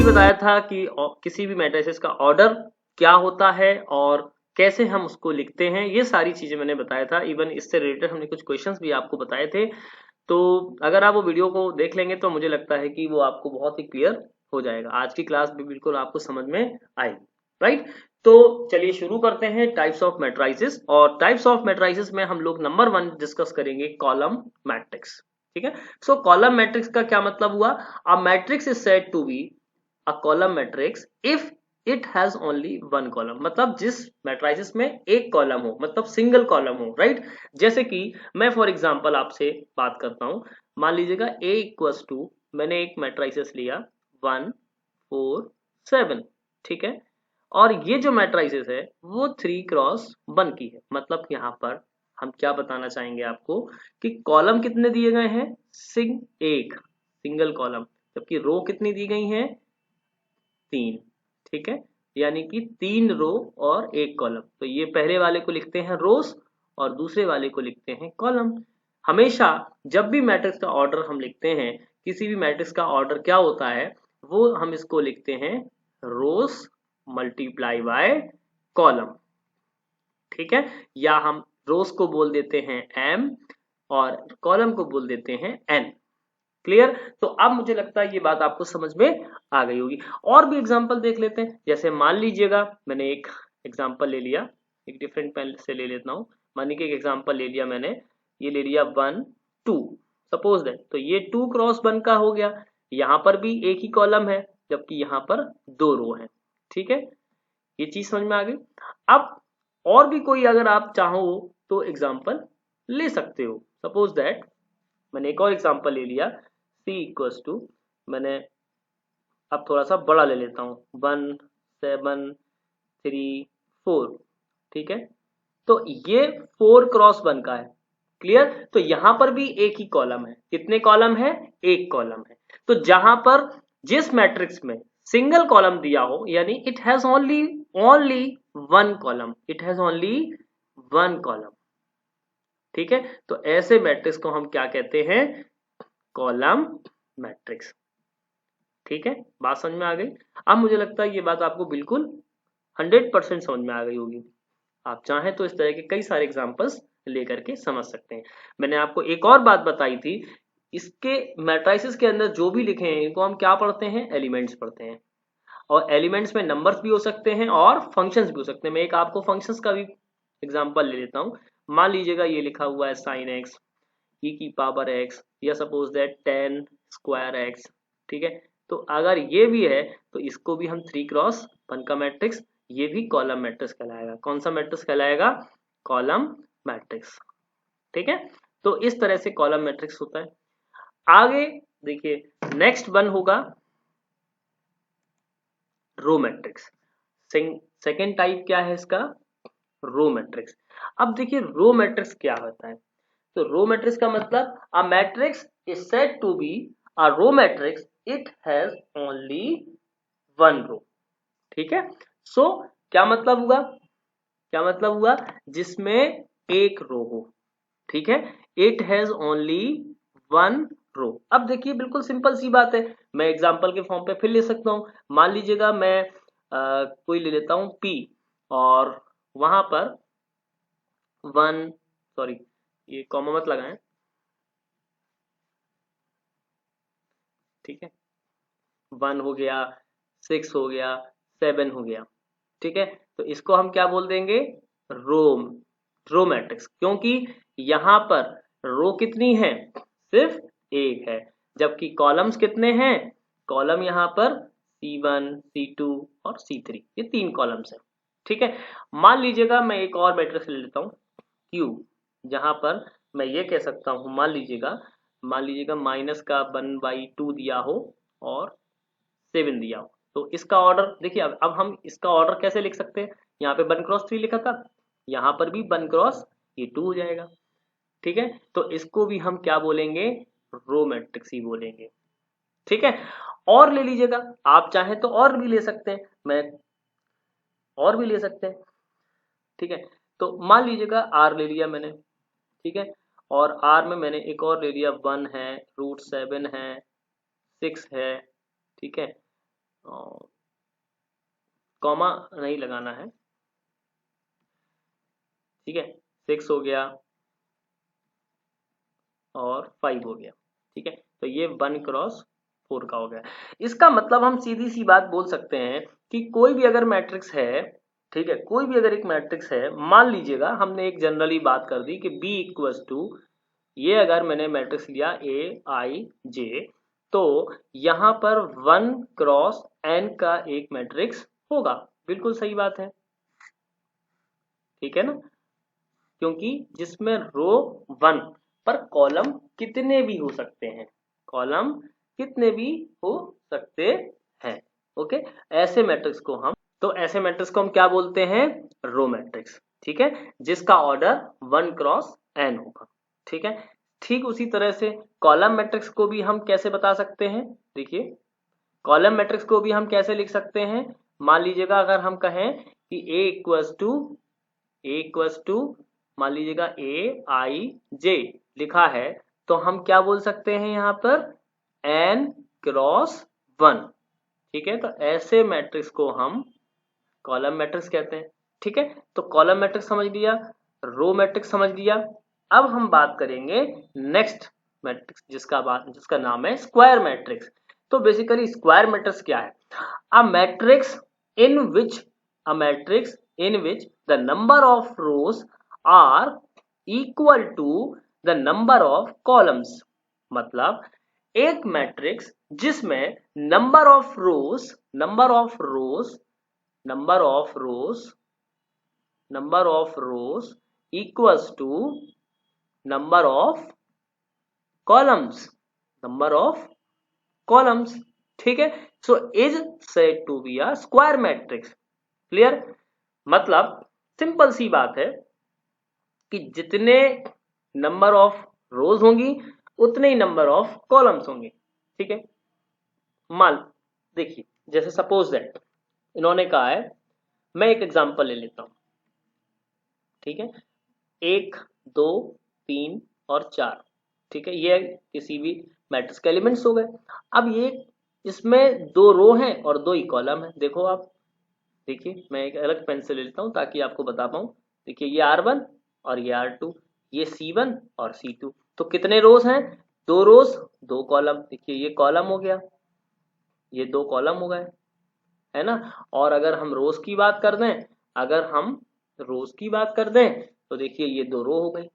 बताया था कि किसी भी मैट्रिसेस का ऑर्डर क्या होता है और कैसे हम उसको लिखते हैं, ये सारी चीजें मैंने बताया था। इवन इससे रिलेटेड हमने कुछ क्वेश्चंस भी आपको बताए थे। तो अगर आप वो वीडियो को देख लेंगे तो मुझे लगता है कि वो आपको बहुत ही क्लियर हो जाएगा। आज की क्लास भी बिल्कुल आपको समझ में आएगी, राइट। तो चलिए शुरू करते हैं टाइप्स ऑफ मैट्रिसेस। और टाइप्स ऑफ मैट्रिसेस में हम लोग नंबर 1 डिस्कस करेंगे कॉलम मैट्रिक्स। ठीक है। सो कॉलम मैट्रिक्स का क्या मतलब हुआ? A matrix is said to be a column matrix if it has only one column. मतलब जिस मैट्रिसेस में एक कॉलम हो, मतलब सिंगल कॉलम हो, राइट। जैसे कि मैं फॉर एग्जांपल आपसे बात करता हूं। मान लीजिएगा A इक्वल्स टू, मैंने एक मैट्रिसेस लिया 1 4 7, ठीक है। और ये जो मैट्रिसेस है वो 3 क्रॉस 1 की है। मतलब यहाँ पर हम क्या बताना चाहेंगे आपको कि कॉलम कितने दिए गए हैं? एक सिंगल कॉलम। जबकि रो कितनी दी गई है? 3, ठीक है। यानी कि 3 रो और एक कॉलम। तो ये पहले वाले को लिखते हैं रोज और दूसरे वाले को लिखते हैं कॉलम। हमेशा जब भी मैट्रिक्स का ऑर्डर हम लिखते हैं, किसी भी मैट्रिक्स का ऑर्डर क्या होता है, वो हम इसको लिखते हैं रोज मल्टीप्लाई बाय कॉलम, ठीक है। या हम रोज को बोल देते हैं m और कॉलम को बोल देते हैं n। क्लियर? तो अब मुझे लगता है ये बात आपको समझ में आ गई होगी। और भी एग्जांपल देख लेते हैं। जैसे मान लीजिएगा मैंने एक एग्जांपल ले लिया, एक डिफरेंट पेन से ले लेता हूँ। मान लीजिए एक एग्जांपल ले लिया मैंने, ये ले लिया 1 2, सपोज दैट। तो ये 2 क्रॉस 1 का हो गया। यहाँ पर भी एक ही कॉलम है जबकि यहाँ पर 2 रो है, ठीक है। ये चीज समझ में आ गई। अब और भी कोई अगर आप चाहो तो एग्जांपल ले सकते हो। सपोज दैट मैंने एक और एग्जांपल ले लिया, c इक्वल्स टू, मैंने अब थोड़ा सा बड़ा ले लेता हूँ 1 7 3 4, ठीक है। तो ये 4 क्रॉस 1 का है। क्लियर? तो यहां पर भी एक ही कॉलम है। कितने कॉलम है? एक कॉलम है। तो जहां पर जिस मैट्रिक्स में सिंगल कॉलम दिया हो, यानी it has only only one column, it has only one column, ठीक है। तो ऐसे मैट्रिक्स को हम क्या कहते हैं? Column matrix. ठीक है, बात समझ में आ गई। अब मुझे लगता है ये बात आपको बिल्कुल 100% समझ में आ गई होगी। आप चाहें तो इस तरह के कई सारे एग्जांपल्स लेकर के समझ सकते हैं। मैंने आपको एक और बात बताई थी, इसके मैट्रिसेस के अंदर जो भी लिखे हैं इनको हम क्या पढ़ते हैं? एलिमेंट्स पढ़ते हैं। और एलिमेंट्स में नंबर्स भी हो सकते हैं और फंक्शंस भी हो सकते हैं। मैं एक आपको फंक्शंस का भी एग्जांपल ले लेता हूँ। मान लीजिएगा ये लिखा हुआ है sin x e की पावर x, या सपोज दैट 10 स्क्वायर x, ठीक है। तो अगर ये भी है तो इसको भी हम 3 क्रॉस 1 का मैट्रिक्स, ये भी कॉलम मैट्रिक्स कहलाएगा। कौन सा मैट्रिक्स कहलाएगा? कॉलम मैट्रिक्स, ठीक है। तो इस तरह से कॉलम मैट्रिक्स होता है। आगे देखिए, नेक्स्ट वन होगा रो मैट्रिक्स। सेकेंड टाइप क्या है इसका? Row matrix. अब देखिए रो मैट्रिक्स क्या होता है। तो रो मैट्रिक्स का मतलब a matrix is said to be a row matrix it has only one row, ठीक है। सो क्या मतलब हुआ? क्या मतलब हुआ? जिसमें एक रो हो, ठीक है। इट हैज ओनली वन रो। अब देखिए बिल्कुल सिंपल सी बात है, मैं एग्जांपल के फॉर्म पे फिर ले सकता हूं। मान लीजिएगा मैं कोई ले लेता हूं P, और वहां पर 1, सॉरी ये कॉमा मत लगाएं, ठीक है। 1 हो गया, 6 हो गया, 7 हो गया, ठीक है। तो इसको हम क्या बोल देंगे? रो रो मैट्रिक्स। क्योंकि यहां पर रो कितनी है? सिर्फ एक है। जबकि कॉलम्स कितने हैं? कॉलम यहां पर C1 C2 और C3, ये 3 कॉलम्स हैं, ठीक है। मान लीजिएगा मैं एक और मैट्रिक्स ले लेता हूं Q, जहां पर मैं ये कह सकता हूं, मान लीजिएगा माइनस का 1/2 दिया हो और 7 दिया हो। तो इसका ऑर्डर देखिए, अब हम इसका ऑर्डर कैसे लिख सकते हैं? यहाँ पे 1 क्रॉस 3 लिखा था, यहाँ पर भी 1 क्रॉस ये 2 हो जाएगा, ठीक है। तो इसको भी हम क्या बोलेंगे? रो मैट्रिक्स ही बोलेंगे, ठीक है। और ले लीजिएगा, आप चाहें तो और भी ले सकते हैं, मैं और भी ले सकते हैं, ठीक है। तो मान लीजिएगा R ले लिया मैंने, ठीक है। और R में मैंने एक और ले लिया 1 है, √7 है, 6 है, ठीक है। और कॉमा नहीं लगाना है, ठीक है। 6 हो गया और 5 हो गया, ठीक है। तो ये 1 क्रॉस 4 का हो गया। इसका मतलब हम सीधी सी बात बोल सकते हैं कि कोई भी अगर मैट्रिक्स है, ठीक है, कोई भी अगर एक मैट्रिक्स है, मान लीजिएगा हमने एक जनरली बात कर दी कि B इक्वल्स टू, ये अगर मैंने मैट्रिक्स लिया AIJ, तो यहाँ पर 1 क्रॉस n का एक मैट्रिक्स होगा। बिल्कुल सही बात है, ठीक है ना, क्योंकि जिसमें रो 1 पर कॉलम कितने भी हो सकते हैं, कॉलम कितने भी हो सकते हैं। ओके, ऐसे मैट्रिक्स को हम, तो ऐसे मैट्रिक्स को हम क्या बोलते हैं, रो मैट्रिक्स, ठीक है, जिसका ऑर्डर 1 क्रॉस n होगा, ठीक है। ठीक उसी तरह से कॉलम मैट्रिक्स को भी हम कैसे बता सकते हैं, देखिए कॉलम मैट्रिक्स को भी हम कैसे लिख सकते हैं। मान लीजिएगा अगर हम कहें कि A इक्वल्स टू मान लीजिएगा AIJ लिखा है, तो हम क्या बोल सकते हैं यहाँ पर n क्रॉस 1, ठीक है। तो ऐसे मैट्रिक्स को हम कॉलम मैट्रिक्स कहते हैं, ठीक है। तो कॉलम मैट्रिक्स समझ लिया, रो मैट्रिक्स समझ लिया। अब हम बात करेंगे नेक्स्ट मैट्रिक्स जिसका नाम है स्क्वायर मैट्रिक्स। तो बेसिकली स्क्वायर मैट्रिक्स क्या है, a matrix in which the number of rows are equal to the number of columns. मतलब एक मैट्रिक्स जिसमें number of rows equals to number of columns, ठीक है। So is said to be a square matrix, clear. मतलब simple सी बात है कि जितने नंबर ऑफ रोज होंगी उतने ही नंबर ऑफ कॉलम्स होंगे, ठीक है। मान देखिए, जैसे सपोज दैट इन्होंने कहा है, मैं एक एग्जांपल ले लेता हूं, ठीक है, 1 2 3 और 4, ठीक है, ये किसी भी मैट्रिक्स के एलिमेंट्स हो गए। अब ये इसमें 2 रो हैं और 2 ही कॉलम है। देखो आप, देखिए मैं एक अलग पेन से ले लेता हूं ताकि आपको बता पाऊं। देखिए ये R1 और ये R2, ये C1 और C2। तो कितने रोज हैं, 2 रोज 2 कॉलम। देखिए ये कॉलम हो गया, ये 2 कॉलम हो गए, है ना। और अगर हम रोज की बात कर दें, तो देखिए ये 2 रो हो गई,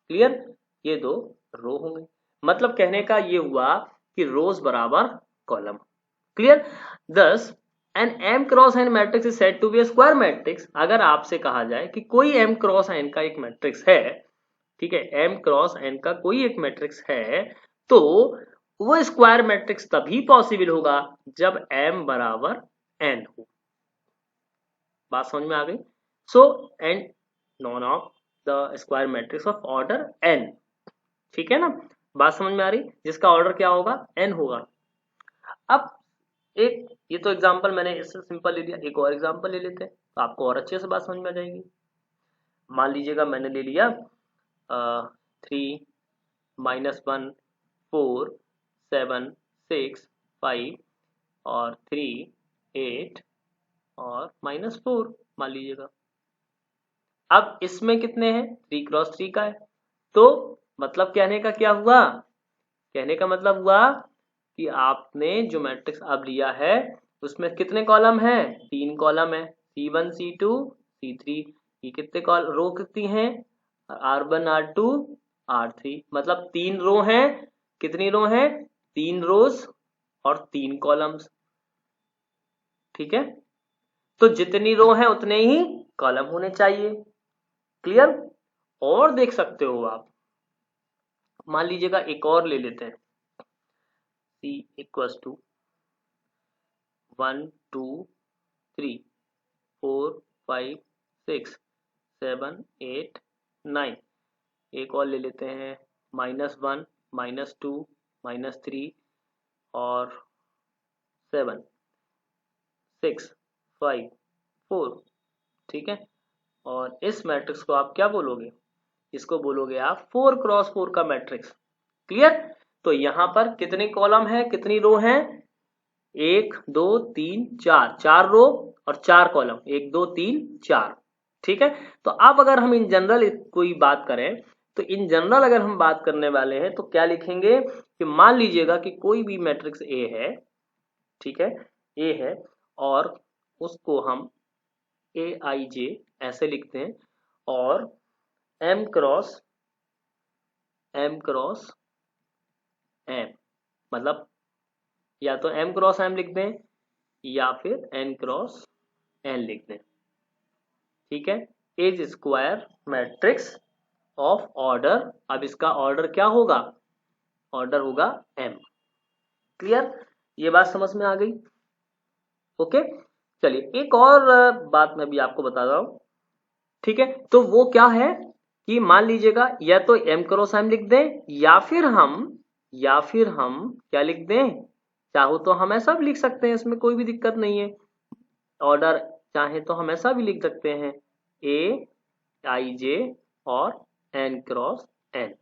क्लियर, ये 2 रो हो गई। मतलब कहने का ये हुआ कि रोज बराबर column, clear. Thus an m cross n matrix is said to be a square matrix. अगर आपसे कहा जाए कि कोई m क्रॉस n का एक मैट्रिक्स है, ठीक है, m क्रॉस n का कोई एक मैट्रिक्स है, तो वो स्क्वायर मैट्रिक्स तभी पॉसिबल होगा जब m बराबर n हो। बात समझ में आ गई। So and none of the square matrix of order n, ठीक है ना। बात समझ में आ रही, जिसका ऑर्डर क्या होगा, n होगा। अब एक ये तो एग्जांपल मैंने इससे सिंपल ले लिया, एक और एग्जांपल ले लेते हैं तो आपको और अच्छे से बात समझ में आ जाएगी। मान लीजिएगा मैंने ले लिया 3 -1 4 7 6 5 और 3 8 और -4 मान लीजिएगा। अब इसमें कितने हैं, 3 क्रॉस 3 का है। तो मतलब कहने का क्या हुआ, कहने का मतलब हुआ कि आपने जो मैट्रिक्स अब लिया है उसमें कितने कॉलम हैं, 3 कॉलम है, C1 C2 C3। ये कितने रो कितनी हैं, R1 R2 R3। मतलब 3 रो हैं, कितनी रो हैं, 3 रोज और 3 कॉलम्स, ठीक है। तो जितनी रो है उतने ही कॉलम होने चाहिए, क्लियर। और देख सकते हो आप, मान लीजिएगा एक और ले लेते हैं, C इक्वल्स टू 1 2 3 4 5 6 7 8 9। एक और ले लेते हैं, -1 -2 -3 और 7 6 5 4, ठीक है। और इस मैट्रिक्स को आप क्या बोलोगे, इसको बोलोगे आप 4 क्रॉस 4 का मैट्रिक्स, क्लियर। तो यहां पर कितने कॉलम है, कितनी रो है, 1 2 3 4, 4 रो और 4 कॉलम, 1 2 3 4। ठीक है, तो अब अगर हम इन जनरल कोई बात करें, तो इन जनरल अगर हम बात करने वाले हैं तो क्या लिखेंगे कि मान लीजिएगा कि कोई भी मैट्रिक्स ए है, ठीक है, ए है और उसको हम ए आई जे ऐसे लिखते हैं और एम क्रॉस एम मतलब या तो एम क्रॉस एम लिख दें या फिर एन क्रॉस एन लिख दें। ठीक है, is square matrix of order, अब इसका ऑर्डर क्या होगा, ऑर्डर होगा एम। क्लियर, ये बात समझ में आ गई। ओके, चलिए एक और बात मैं भी आपको बता रहा हूं। ठीक है, तो वो क्या है कि मान लीजिएगा या तो एम क्रॉस एम लिख दें या फिर हम क्या लिख दें, चाहो तो हम ऐसा भी लिख सकते हैं, इसमें कोई भी दिक्कत नहीं है। ऑर्डर चाहे तो हम ऐसा भी लिख सकते हैं, ए आई जे और एन क्रॉस एन,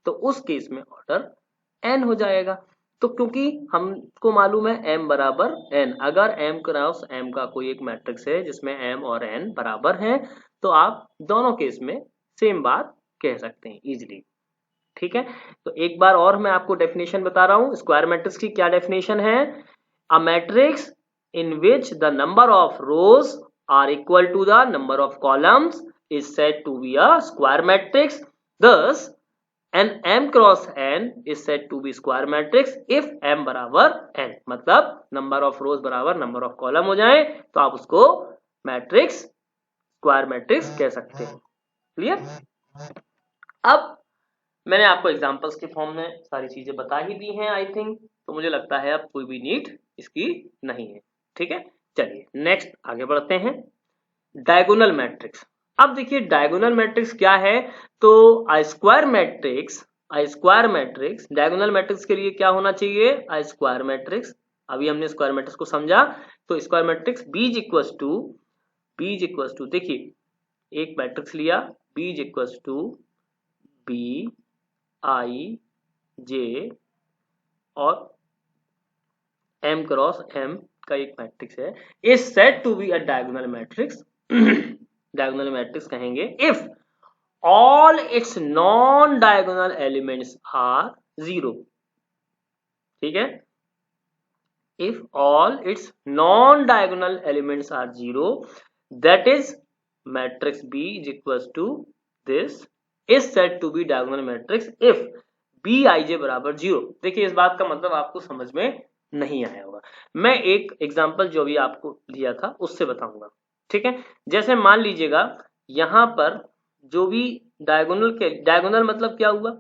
तो उस केस में ऑर्डर एन हो जाएगा। तो क्योंकि हमको मालूम है एम बराबर एन, अगर एम क्रॉस एम का कोई एक मैट्रिक्स है जिसमें एम और एन बराबर हैं, तो आप दोनों केस में सेम बात कह सकते हैं इजीली। ठीक है, तो एक बार और मैं आपको डेफिनेशन बता रहा हूं, स्क्वायर मैट्रिक्स की क्या डेफिनेशन है। A matrix in which the number of rows are equal to the number of columns is said to be a square matrix. Thus, an m cross n is said to be square matrix if m बराबर n, मतलब number of rows बराबर number of column हो जाए तो आप उसको matrix square matrix कह सकते हैं। क्लियर, अब मैंने आपको एग्जांपल्स के फॉर्म में सारी चीजें बता ही दी हैं आई थिंक, तो मुझे लगता है अब कोई भी नीड इसकी नहीं है। ठीक है, चलिए नेक्स्ट आगे बढ़ते हैं, डायगोनल मैट्रिक्स। अब देखिए डायगोनल मैट्रिक्स क्या है, तो स्क्वायर मैट्रिक्स डायगोनल मैट्रिक्स के लिए क्या होना चाहिए, स्क्वायर मैट्रिक्स। अभी हमने स्क्वायर मैट्रिक्स को समझा, तो square matrix B is equals to देखिए एक मैट्रिक्स लिया, B is equals to B I J और एम क्रॉस एम का एक मैट्रिक्स है, is said to be a diagonal matrix. Diagonal matrix कहेंगे if all its non diagonal elements are zero. ठीक है, if all its non diagonal elements are zero, that is matrix B is equal to this is said to be diagonal matrix if B I J बराबर zero. देखिए इस बात का मतलब आपको समझ में नहीं आया होगा, मैं एक एग्जांपल जो भी आपको दिया था उससे बताऊंगा। ठीक है, जैसे मान लीजिएगा यहां पर जो भी डायगोनल मतलब क्या हुआ,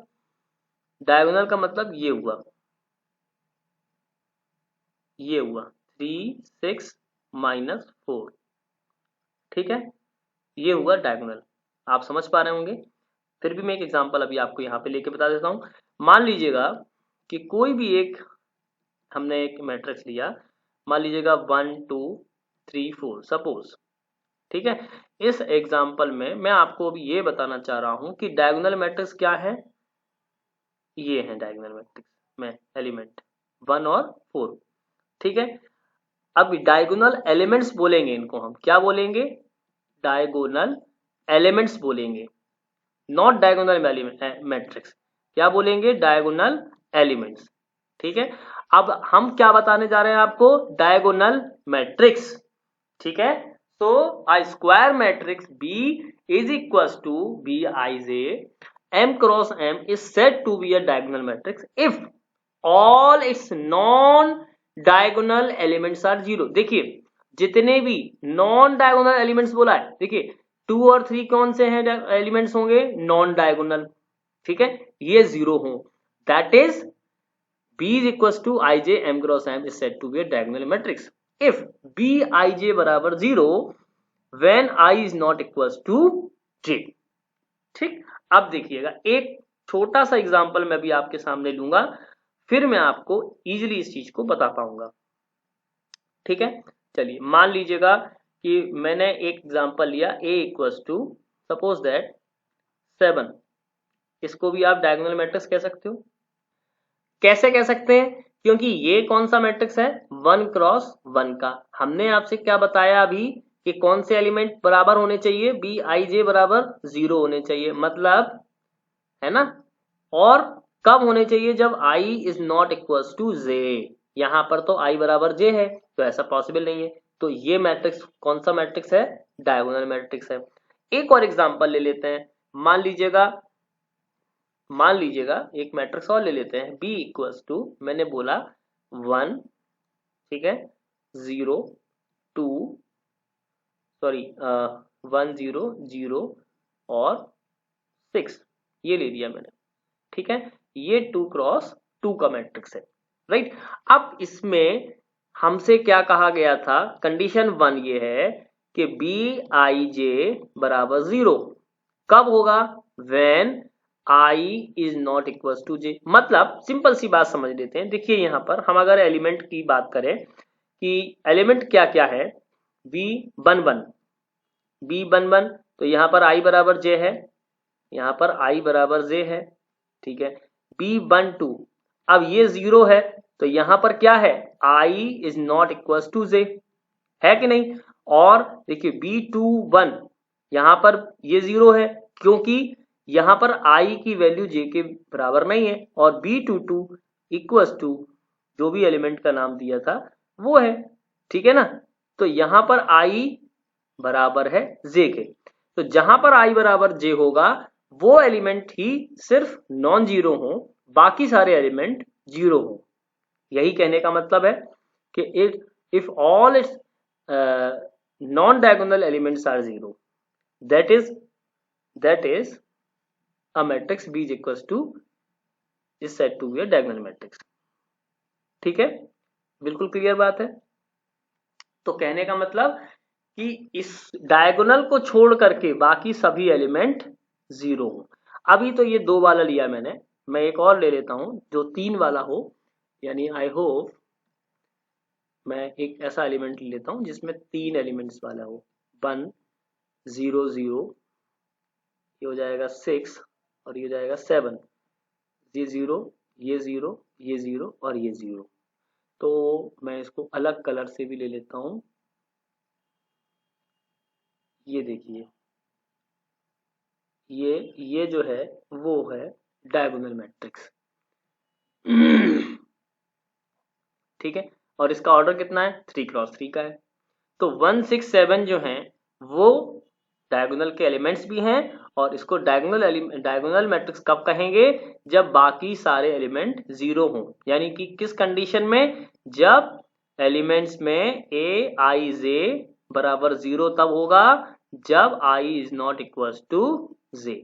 डायगोनल का मतलब ये हुआ 3 6 -4। ठीक है, ये हुआ डायगोनल, आप समझ पा रहे होंगे। फिर भी मैं एक एग्जांपल अभी आपको यहाँ पे लेके बता देता हूँ। मान लीजिएगा कि कोई भी एक हमने एक मैट्रिक्स लिया, मान लीजिएगा 1 2 3 4 सपोज। ठीक है, इस एग्जांपल में मैं आपको अभी ये बताना चाह रहा हूं कि डायगोनल मैट्रिक्स क्या है, ये है डायगोनल मैट्रिक्स में एलिमेंट 1 और 4। ठीक है, अब डायगोनल एलिमेंट्स बोलेंगे, इनको हम क्या बोलेंगे, डायगोनल एलिमेंट्स बोलेंगे, नॉट डायगोनल मैट्रिक्स। क्या बोलेंगे, डायगोनल एलिमेंट्स। ठीक है, अब हम क्या बताने जा रहे हैं आपको, डायगोनल मैट्रिक्स। ठीक है, so a square matrix B is equals to Bij m cross m is said to be a diagonal matrix if all its non diagonal elements are zero। देखिए जितने भी नॉन डायगोनल एलिमेंट्स बोला है, देखिए 2 और 3 कौन से हैं एलिमेंट्स होंगे, नॉन डायगोनल। ठीक है, ये जीरो हो, that is B is equals to Ij m cross m is said to be a diagonal matrix if Bij बराबर 0 when I is not equals to j। ठीक, अब देखिएगा एक छोटा सा एग्जांपल मैं भी आपके सामने लूंगा, फिर मैं आपको इजीली इस चीज को बता पाऊंगा। ठीक है, चलिए मान लीजिएगा कि मैंने एक एग्जांपल लिया a equals to suppose that 7, इसको भी आप डायगोनल मैट्रिक्स कह सकते हो। कैसे कह सकते हैं, क्योंकि ये कौन सा मैट्रिक्स है, 1 क्रॉस 1 का। हमने आपसे क्या बताया अभी कि कौन से एलिमेंट बराबर होने चाहिए, बी आई जे बराबर 0 होने चाहिए, मतलब है ना। और कब होने चाहिए, जब i is not equal to J. यहां पर तो i बराबर j है, तो ऐसा पॉसिबल नहीं है। तो ये मैट्रिक्स कौन सा मैट्रिक्स है, डायगोनल मैट्रिक्स है। एक और एग्जांपल ले लेते हैं। मान लीजिएगा एक मैट्रिक्स और ले लेते हैं, b इक्वल्स टू, मैंने बोला 1, ठीक है, 0 2, सॉरी 1 0 0 और 6, ये ले लिया मैंने, ठीक है। ये 2 क्रॉस 2 का मैट्रिक्स है, राइट। अब इसमें हमसे क्या कहा गया था, कंडीशन 1 ये है कि बी आई जे बराबर 0 कब होगा, when i is not equal to J. मतलब सिंपल सी बात समझ लेते हैं। देखिए यहां पर हम अगर एलिमेंट की बात करें कि एलिमेंट क्या क्या है, बी वन वन, तो यहां पर i बराबर जे है, यहां पर i बराबर जे है, ठीक है। B12, अब ये 0 है, तो यहां पर क्या है, i is not equal to J, है कि नहीं। और देखिए B21, यहां पर ये 0 है, क्योंकि यहां पर i की वैल्यू j के बराबर नहीं है। और B22 इक्वल टू जो भी एलिमेंट का नाम दिया था वो है, ठीक है ना। तो यहां पर i बराबर है j के, तो जहां पर i बराबर j होगा वो एलिमेंट ही सिर्फ नॉन जीरो हो, बाकी सारे एलिमेंट जीरो हो। यही कहने का मतलब है कि if all its non diagonal elements are zero, that is a matrix B is equal to is said to be a diagonal matrix, ठीक है। बिल्कुल क्लियर बात है। तो कहने का मतलब कि इस डायगोनल को छोड़ करके बाकी सभी एलिमेंट जीरो हो। अभी तो ये 2 वाला लिया मैंने, मैं एक और ले लेता हूं जो 3 वाला हो, यानी आई होप मैं एक ऐसा एलिमेंट ले लेता हूं जिसमें 3 एलिमेंट्स वाला हो, 1 0 0, ये हो जाएगा 6 और ये हो जाएगा 7, ये 0 ये 0 ये 0 और ये 0। तो मैं इसको अलग कलर से भी ले लेता हूं। ये देखिए ये जो है वो है डायगोनल मैट्रिक्स, ठीक है। और इसका ऑर्डर कितना है, 3 क्रॉस 3 का है। तो 1 6 7 जो हैं वो डायगोनल के एलिमेंट्स भी हैं, और इसको डायगोनल मैट्रिक्स कब कहेंगे, जब बाकी सारे एलिमेंट जीरो हों। यानी कि किस कंडीशन में, जब एलिमेंट्स में ए आई जे बराबर 0 तब होगा जब i is not equal to J.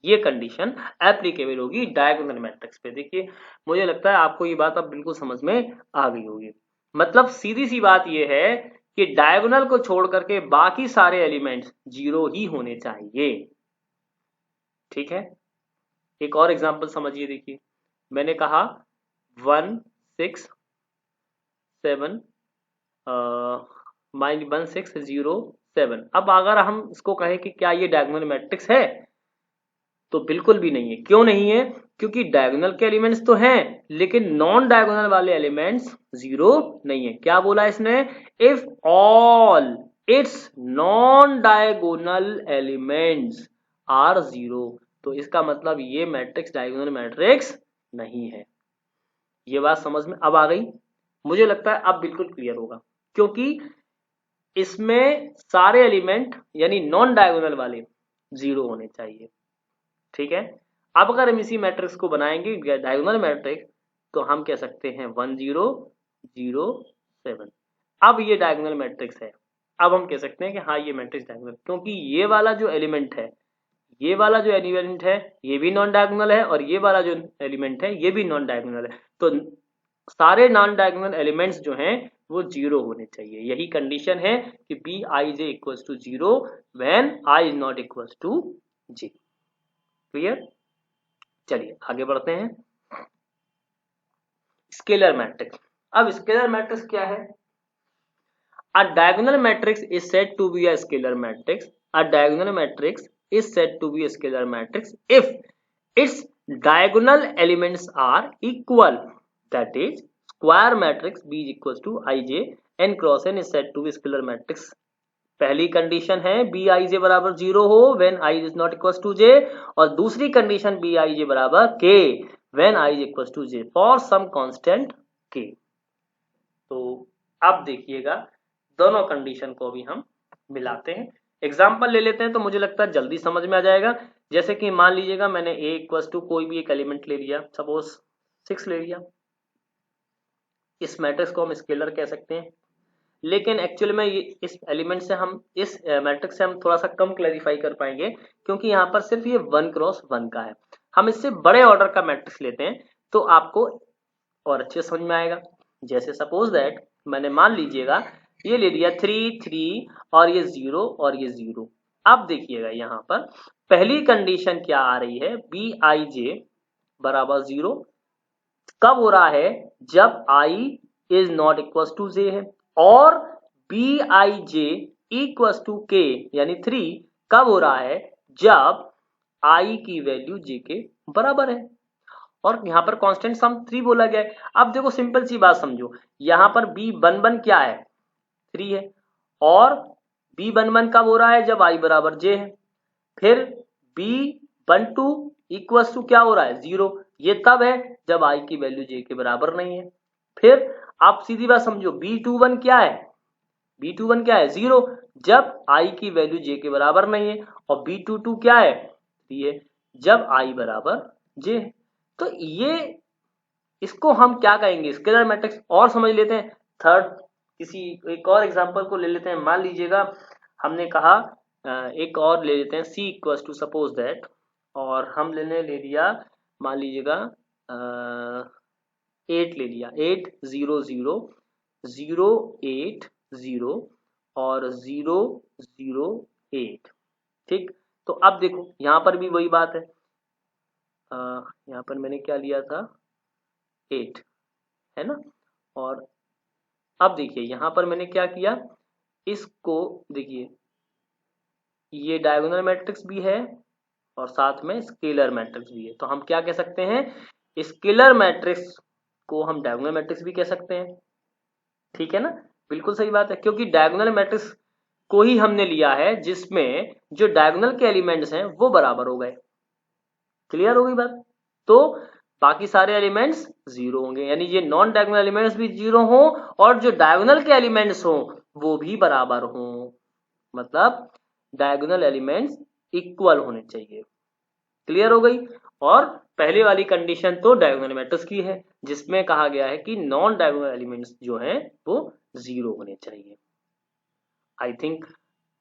ये कंडीशन एप्लीकेबल होगी डायगोनल मैट्रिक्स पे। देखिए मुझे लगता है आपको ये बात अब बिल्कुल समझ में आ गई होगी। मतलब सीधी सी बात ये है कि डायगोनल को छोड़ करके बाकी सारे एलिमेंट्स जीरो ही होने चाहिए, ठीक है। एक और एग्जांपल समझिए, देखिए मैंने कहा 1 6 7 -1 6 0 7। अब अगर हम इसको कहें कि क्या ये डायगोनल मैट्रिक्स है, तो बिल्कुल भी नहीं है। क्यों नहीं है, क्योंकि डायगोनल के एलिमेंट्स तो हैं लेकिन नॉन डायगोनल वाले एलिमेंट्स जीरो नहीं है। क्या बोला इसने, if all its non diagonal elements are zero, तो इसका मतलब ये मैट्रिक्स डायगोनल मैट्रिक्स नहीं है। ये बात समझ में अब आ गई, मुझे लगता है अब बिल्कुल क्लियर होगा, क्योंकि इसमें सारे एलिमेंट यानी नॉन डायगोनल वाले जीरो होने चाहिए, ठीक है। अब अगर हम इसी मैट्रिक्स को बनाएंगे डायगोनल मैट्रिक्स, तो हम कह सकते हैं 1 0 0 7। अब ये डायगोनल मैट्रिक्स है। अब हम कह सकते हैं कि हाँ ये मैट्रिक्स डायगोनल, क्योंकि ये वाला जो एलिमेंट है, ये वाला जो एलिमेंट है ये भी नॉन डायगोनल है, और ये वाला जो एलिमेंट है ये भी नॉन डायगोनल है। तो सारे नॉन डायगोनल एलिमेंट्स जो हैं वो जीरो होने चाहिए। यही कंडीशन है कि B I J equals to zero when I is not equals to J. Clear, चलिए आगे बढ़ते हैं। Scalar matrix. अब स्केलर मैट्रिक्स क्या है, a diagonal matrix is said to be a scalar matrix. A diagonal matrix is said to be a scalar matrix if its diagonal elements are equal that is square matrix B is equal to I J n cross n is said to be scalar matrix. पहली condition है B I J बराबर 0 हो when i is not equal to j, और दूसरी condition B I J बराबर k when i is equal to j for some constant k। तो अब देखिएगा दोनों कंडीशन को भी हम मिलाते हैं, एग्जाम्पल ले लेते हैं, तो मुझे लगता है जल्दी समझ में आ जाएगा। जैसे कि मान लीजिएगा मैंने a इक्वल टू कोई भी एक एलिमेंट ले लिया, सपोज 6 ले लिया, इस मैट्रिक्स को हम स्केलर कह सकते हैं, लेकिन एक्चुअली में ये इस एलिमेंट से हम इस मैट्रिक्स से हम थोड़ा सा कम क्लैरिफाई कर पाएंगे, क्योंकि यहाँ पर सिर्फ ये 1 क्रॉस 1 का है। हम इससे बड़े ऑर्डर का मैट्रिक्स लेते हैं तो आपको और अच्छे समझ में आएगा। जैसे सपोज दैट मैंने मान लीजिएगा ये ले लिया 3 3 और ये 0 और ये 0। अब देखिएगा यहाँ पर पहली कंडीशन क्या आ रही है, बी आई जे बराबर 0 कब हो रहा है, जब i is not equal to j है, और B I J equal to k यानी 3 कब हो रहा है, जब i की वैल्यू j के बराबर है, और यहाँ पर कांस्टेंट सम 3 बोला गया है। अब देखो सिंपल सी बात समझो, यहाँ पर b11 क्या है, 3 है, और b11 कब हो रहा है, जब i बराबर j है। फिर b12 इक्वल टू क्या हो रहा है, 0, ये तब है जब i की वैल्यू j के बराबर नहीं है। फिर आप सीधी बात समझो, b21 क्या है, b21 क्या है, 0, जब i की वैल्यू j के बराबर नहीं है, और b22 क्या है, 3 है, जब i बराबर j है। तो ये इसको हम क्या कहेंगे, स्केलर मैट्रिक्स। और समझ लेते हैं थर्ड, किसी एक और एग्जांपल को ले लेते हैं। मान लीजिएगा हमने कहा एक और ले लेते हैं, c equals to suppose that, और हम ले लिया मान लीजिएगा 8 ले लिया, 8 0 0 0 8 0 और 0 0 8। ठीक, तो अब देखो यहाँ पर भी वही बात है, यहाँ पर मैंने क्या लिया था, 8 है ना, और अब देखिए यहाँ पर मैंने क्या किया, इसको देखिए ये डायगोनल मैट्रिक्स भी है और साथ में स्केलर मैट्रिक्स भी है, तो हम क्या कह सकते हैं, स्केलर मैट्रिक्स को हम डायगोनल मैट्रिक्स भी कह सकते हैं। ठीक है ना, बिल्कुल सही बात है, क्योंकि डायगोनल मैट्रिक्स को ही हमने लिया है जिसमें जो डायगोनल के एलिमेंट्स हैं वो बराबर हो गए। क्लियर हो गई बात, तो बाकी सारे एलिमेंट्स 0 होंगे, यानी ये नॉन डायगोनल एलिमेंट्स भी 0 हों और जो डायगोनल के एलिमेंट्स हों वो भी बराबर हों, मतलब डायगोनल एलिमेंट्स इक्वल होने चाहिए। क्लियर हो गई। और पहले वाली कंडीशन तो डायगोनल मैट्रिक्स की है जिसमें कहा गया है कि नॉन डायगोनल एलिमेंट्स जो हैं वो 0 होने चाहिए। आई थिंक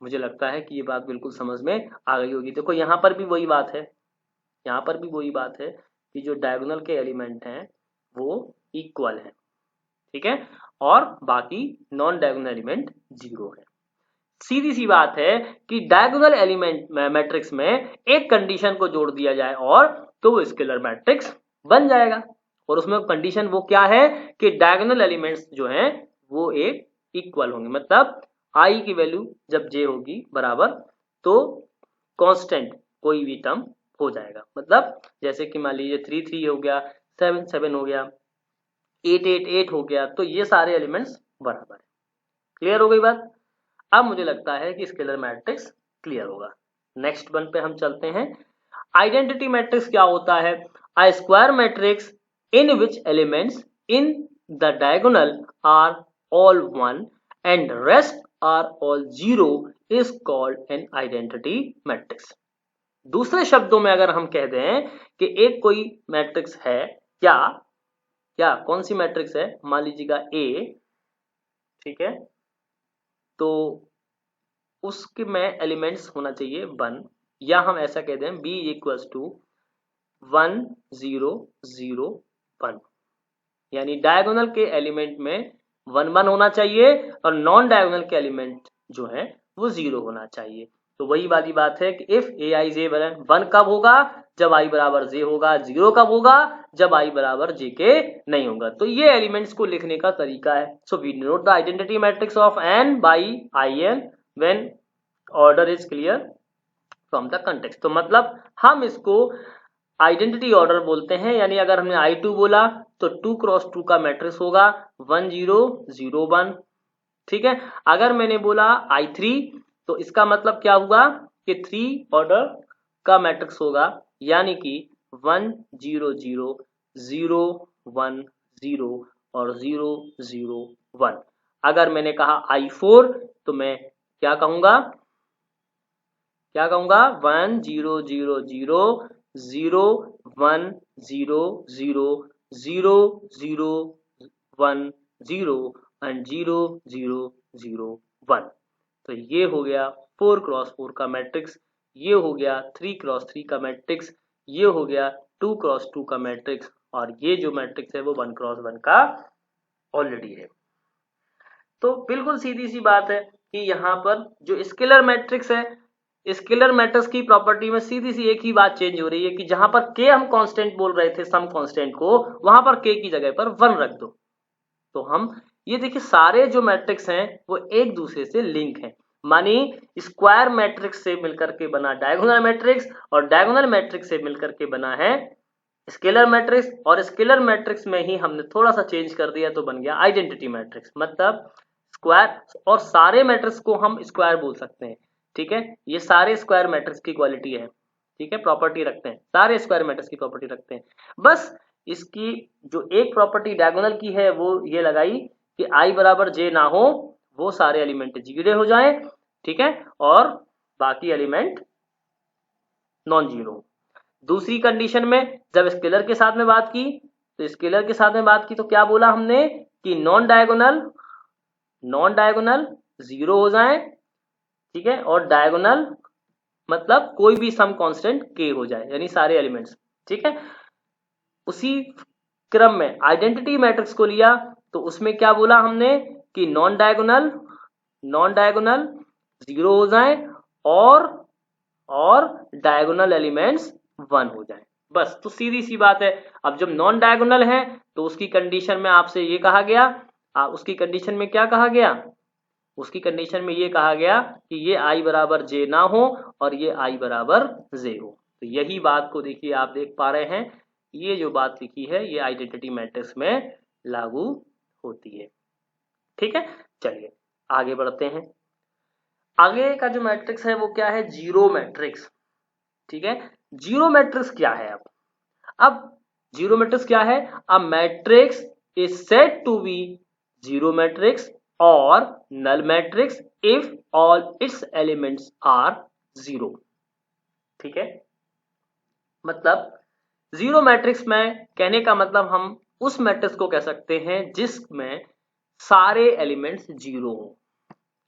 मुझे लगता है कि ये बात बिल्कुल समझ में आ गई होगी। देखो यहाँ पर भी वही बात है, यहाँ पर भी वही बात है कि जो डायगोनल के एलिमेंट हैं वो इक्वल है, ठीक है, और बाकी नॉन डायगोनल एलिमेंट 0 है। सीधी सी बात है कि डायगोनल एलिमेंट मैट्रिक्स में एक कंडीशन को जोड़ दिया जाए और तो वो स्केलर मैट्रिक्स बन जाएगा, और उसमें कंडीशन वो क्या है कि डायगोनल एलिमेंट्स जो हैं वो एक इक्वल होंगे, मतलब i की वैल्यू जब j होगी बराबर तो कांस्टेंट कोई भी टर्म हो जाएगा, मतलब जैसे कि मान लीजिए 3 3 हो गया, 7 7 हो गया, 8 8 8 हो गया, तो ये सारे एलिमेंट्स बराबर है। क्लियर हो गई बात। अब मुझे लगता है कि स्केलर मैट्रिक्स क्लियर होगा। नेक्स्ट वन पे हम चलते हैं। आइडेंटिटी मैट्रिक्स क्या होता है, a square matrix in which elements in the diagonal are all 1 and rest are all 0 is called an identity matrix. दूसरे शब्दों में अगर हम कह दें कि एक कोई मैट्रिक्स है, क्या कौन सी मैट्रिक्स है, मान लीजिएगा A, ठीक है, तो उसके में एलिमेंट्स होना चाहिए 1, या हम ऐसा कह दें B इक्वल्स टू 1 0 0 1, यानी डायगोनल के एलिमेंट में 1 1 होना चाहिए और नॉन डायगोनल के एलिमेंट जो है वो 0 होना चाहिए। तो वही वाली बात है कि इफ ए आई जे 1 कब होगा, जब i बराबर j होगा, 0 कब होगा, जब i बराबर j के नहीं होगा। तो ये एलिमेंट्स को लिखने का तरीका है। So we note the identity matrix of n by in when order is clear from the context. तो मतलब हम इसको आइडेंटिटी ऑर्डर बोलते हैं, यानी अगर हमने I2 बोला तो 2 क्रॉस 2 का मैट्रिक्स होगा 1 0 0 1। ठीक है, अगर मैंने बोला I3 तो इसका मतलब क्या हुआ कि 3 ऑर्डर का मैट्रिक्स होगा, यानी कि 1 0 0 0 1 0 और 0 0 1। अगर मैंने कहा I4 तो मैं क्या कहूंगा 1 0 0 0 0 1 0 0 0 0 1 0 एंड 0 0 0 1। तो ये हो गया 4 क्रॉस 4 का मैट्रिक्स, ये हो गया 3 क्रॉस 3 का मैट्रिक्स, ये हो गया 2 क्रॉस 2 का मैट्रिक्स, और ये जो मैट्रिक्स है वो 1 क्रॉस 1 का ऑलरेडी है। तो बिल्कुल सीधी सी बात है कि यहाँ पर जो स्केलर मैट्रिक्स है, स्केलर मैट्रिक्स की प्रॉपर्टी में सीधी सी एक ही बात चेंज हो रही है कि जहां पर के हम कांस्टेंट बोल रहे थे सम कांस्टेंट को, वहां पर के की जगह पर 1 रख दो। तो हम ये देखिए सारे जो मैट्रिक्स हैं वो एक दूसरे से लिंक हैं, मानी स्क्वायर मैट्रिक्स से मिलकर के बना डायगोनल मैट्रिक्स, और डायगोनल मैट्रिक्स से मिलकर के बना है स्केलर मैट्रिक्स, और स्केलर मैट्रिक्स में ही हमने थोड़ा सा चेंज कर दिया तो बन गया आइडेंटिटी मैट्रिक्स। मतलब स्क्वायर, और सारे मैट्रिक्स को हम स्क्वायर बोल सकते हैं। ठीक है, ये सारे स्क्वायर मैट्रिक्स की क्वालिटी है। ठीक है, प्रॉपर्टी रखते हैं, सारे स्क्वायर मैट्रिक्स की प्रॉपर्टी रखते हैं। बस इसकी जो एक प्रॉपर्टी डायगोनल की है वो ये लगाई कि i बराबर j ना हो, वो सारे एलिमेंट जीरो हो जाए। ठीक है, और बाकी एलिमेंट नॉन जीरो। दूसरी कंडीशन में जब स्केलर के साथ में बात की, तो स्केलर के साथ में बात की तो क्या बोला हमने कि नॉन डायगोनल जीरो हो जाए। ठीक है, और डायगोनल मतलब कोई भी सम कांस्टेंट k हो जाए, यानी सारे एलिमेंट्स। ठीक है, उसी क्रम में आइडेंटिटी मैट्रिक्स को लिया तो उसमें क्या बोला हमने कि नॉन डायगोनल जीरो हो जाए, और डायगोनल एलिमेंट्स 1 हो जाए। बस, तो सीधी सी बात है। अब जब नॉन डायगोनल है तो उसकी कंडीशन में आपसे ये कहा गया, उसकी कंडीशन में क्या कहा गया, उसकी कंडीशन में ये कहा गया कि ये i बराबर j ना हो और ये i बराबर j हो। तो यही बात को देखिए आप देख पा रहे हैं, ये जो बात लिखी है ये आइडेंटिटी मैट्रिक्स में लागू होती है। ठीक है, चलिए आगे बढ़ते हैं। आगे का जो मैट्रिक्स है वो क्या है, जीरो मैट्रिक्स। ठीक है, जीरो मैट्रिक्स क्या है। अब जीरो मैट्रिक्स क्या है, a matrix is said to be zero matrix और null matrix if all its elements are zero. ठीक है, मतलब जीरो मैट्रिक्स में कहने का मतलब हम उस मैट्रिक्स को कह सकते हैं जिसमें सारे एलिमेंट्स जीरो हो।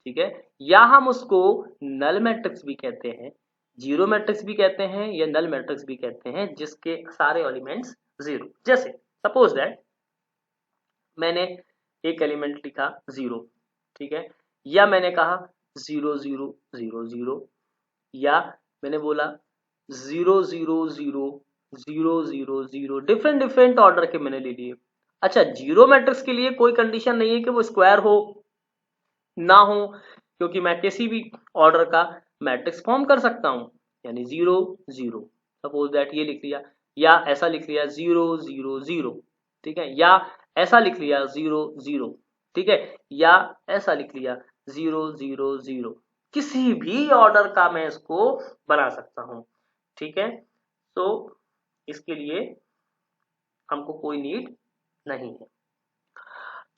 ठीक है, या हम उसको नल मैट्रिक्स भी कहते हैं, जीरो मैट्रिक्स भी कहते हैं, या नल मैट्रिक्स भी कहते हैं जिसके सारे एलिमेंट्स जीरो। जैसे सपोज दैट मैंने एक एलिमेंट लिखा जीरो। ठीक है, या मैंने कहा 0 0 0 0, या मैंने बोला 0 0 0 0 0 0, डिफरेंट ऑर्डर के मैंने ले लिए। अच्छा, जीरो मैट्रिक्स के लिए कोई कंडीशन नहीं है कि वो स्क्वायर हो ना हो, क्योंकि मैं किसी भी ऑर्डर का मैट्रिक्स फॉर्म कर सकता हूं, यानी 0 0, सपोज दैट ये लिख लिया, या ऐसा लिख लिया 0 0 0। ठीक है, या ऐसा लिख लिया 0 0। ठीक है, या ऐसा लिख लिया 0 0 0, किसी भी ऑर्डर का मैं इसको बना सकता हूं। ठीक है, तो इसके लिए हमको कोई नीड नहीं है।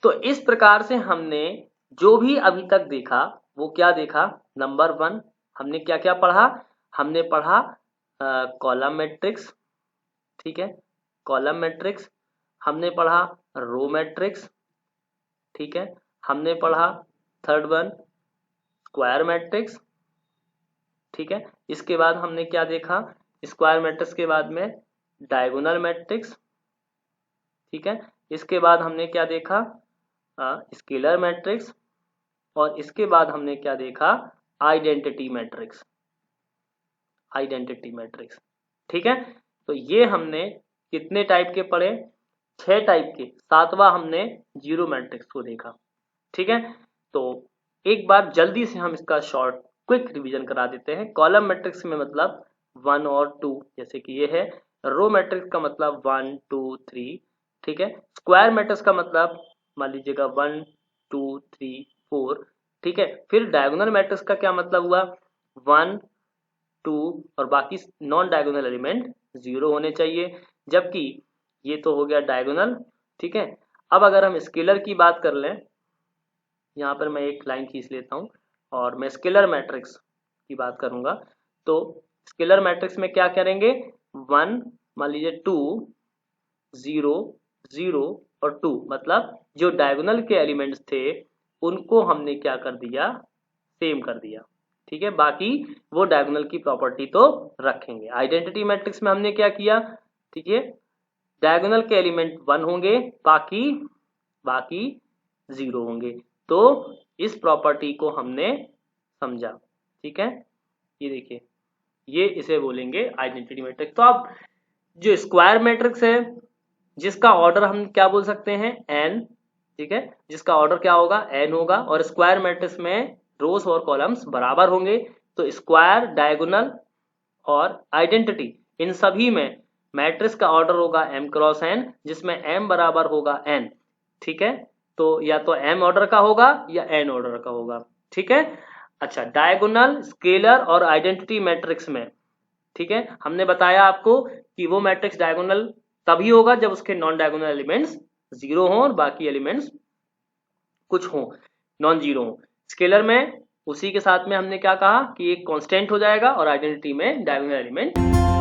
तो इस प्रकार से हमने जो भी अभी तक देखा वो क्या देखा, नंबर 1 हमने क्या क्या पढ़ा, हमने पढ़ा कॉलम मैट्रिक्स। ठीक है, कॉलम मैट्रिक्स, हमने पढ़ा रो मैट्रिक्स। ठीक है, हमने पढ़ा थर्ड वन स्क्वायर मैट्रिक्स। ठीक है, इसके बाद हमने क्या देखा, स्क्वायर मैट्रिक्स के बाद में डायगोनल मैट्रिक्स। ठीक है, इसके बाद हमने क्या देखा, स्केलर मैट्रिक्स, और इसके बाद हमने क्या देखा, आइडेंटिटी मैट्रिक्स। ठीक है, तो ये हमने कितने टाइप के पढ़े, 6 टाइप के, 7वां हमने जीरो मैट्रिक्स को देखा। ठीक है, तो एक बार जल्दी से हम इसका शॉर्ट क्विक रिवीजन करा देते हैं। कॉलम मैट्रिक्स में मतलब 1 और 2, जैसे कि ये है। रो मैट्रिक्स का मतलब 1 2 3, ठीक है। स्क्वायर मैट्रिक्स का मतलब मान लीजिएगा 1 2 3 4, ठीक है। फिर डायगोनल मैट्रिक्स का क्या मतलब हुआ, 1 2 और बाकी नॉन डायगोनल एलिमेंट 0 होने चाहिए, जबकि ये तो हो गया डायगोनल, ठीक है। अब अगर हम स्केलर की बात कर लें, यहाँ पर मैं एक लाइन खींच लेता हूँ और मैं स्केलर मैट्रिक्स की बात करूंगा। तो स्केलर मैट्रिक्स में क्या करेंगे, 1 मान लीजिए 2 0 0 और 2, मतलब जो डायगोनल के एलिमेंट्स थे उनको हमने क्या कर दिया, सेम कर दिया, ठीक है। बाकी वो डायगोनल की प्रॉपर्टी तो रखेंगे। आइडेंटिटी मैट्रिक्स में हमने क्या किया, ठीक है, डायगोनल के एलिमेंट 1 होंगे, बाकी बाकी 0 होंगे। तो इस प्रॉपर्टी को हमने समझा, ठीक है। ये देखिए, ये इसे बोलेंगे आइडेंटिटी मैट्रिक्स। तो अब जो स्क्वायर मैट्रिक्स है, जिसका ऑर्डर हम क्या बोल सकते हैं, n, ठीक है, जिसका ऑर्डर क्या होगा, n होगा, और स्क्वायर मैट्रिक्स में रोज और कॉलम्स बराबर होंगे। तो स्क्वायर, डायगोनल और आइडेंटिटी, इन सभी में मैट्रिक्स का ऑर्डर होगा m क्रॉस n, जिसमें m बराबर होगा n, ठीक है। तो या तो m ऑर्डर का होगा या n ऑर्डर का होगा, ठीक है। अच्छा, डायगोनल, स्केलर और आइडेंटिटी मैट्रिक्स में, ठीक है, हमने बताया आपको कि वो मैट्रिक्स डायगोनल तभी होगा जब उसके नॉन डायगोनल एलिमेंट्स 0 हों और बाकी एलिमेंट्स कुछ हों, नॉन जीरो हों। स्केलर में उसी के साथ में हमने क्या कहा कि एक कांस्टेंट हो जाएगा और आइडेंटिटी में डायगोनल एलिमेंट